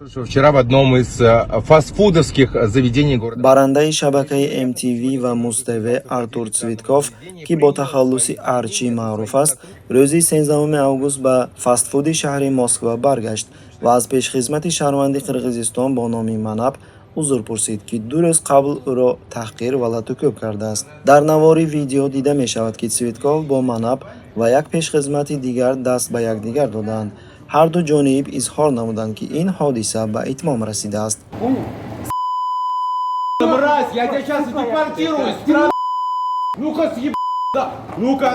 Вчера в одном из фастфудовских заведений города. барандаи шабакаи MTV ва Muz-TV Артур Цвитков, ки бо тахаллуси Арчи маъруф аст, рӯзи 13 август ба фастфуди шаҳри Москва баргашт ва аз пешхизмати шаҳрванди Қирғизистон бо номи Манап узр пурсид, ки 2 рӯз қабл ӯро таҳқир ва латукӯб кардааст. Дар навори видео дида мешавад, ки Цвитков бо Манап ва як пешхизмати дигар даст ба якдигар доданд. ҳар ду ҷониб изҳор намуданд, ки ин ҳодиса ба итмом расидааст. Мразь, я тебя сейчас депортирую, страна. Ну-ка, ну-ка.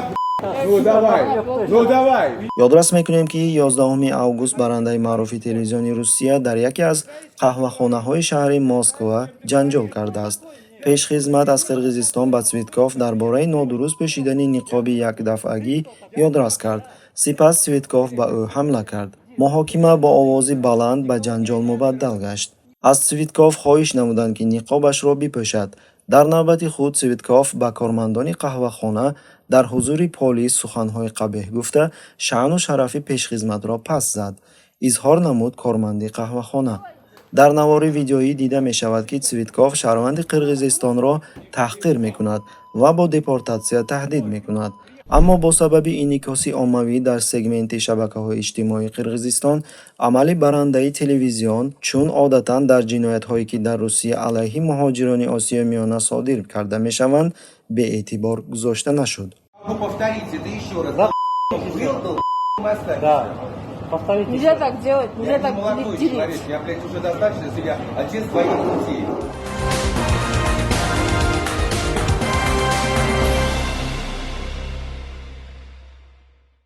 Ну давай. ёдрас мекунем, ки 11 август барандаи маъруфи телевизиони Русия дар яке аз қаҳвахонаҳои шаҳри Москва ҷанҷол кардааст. пешхизмат аз Қирғизистон ба Цвитков дар бораи нодуруст пӯшидани ниқоби якдафъагӣ ёдрас кард. Сипас Цвитков ба ӯ ҳамла кард. муҳокима бо овози баланд ба ҷанҷол мубаддал гашт. аз Цвитков хоҳиш намуданд, ки ниқобашро бипӯшад. дар навбати худ Цвитков ба кормандони қаҳвахона дар ҳузури полис суханҳои қабеҳ гуфта, шаъну шарафи пешхизматро паст зад. изҳор намуд корманди қаҳвахона. дар навори видеоӣ дида мешавад, ки Цвитков шаҳрванди Қирғизистонро таҳқир мекунад ва бо депортатсия таҳдид мекунад. аммо бо сабаби инъикоси оммавӣ дар сегменти шабакаҳои иҷтимоии Қирғизистон, амали барандаи телевизион, чун одатан дар ҷиноятҳое, ки дар Русия алайҳи муҳоҷирони Осиёи Миёна содир карда мешаванд, беэътибор гузошта нашуд. Нельзя так делать, нельзя так делить. Я, блядь, уже достаточно себя отец двоих детей.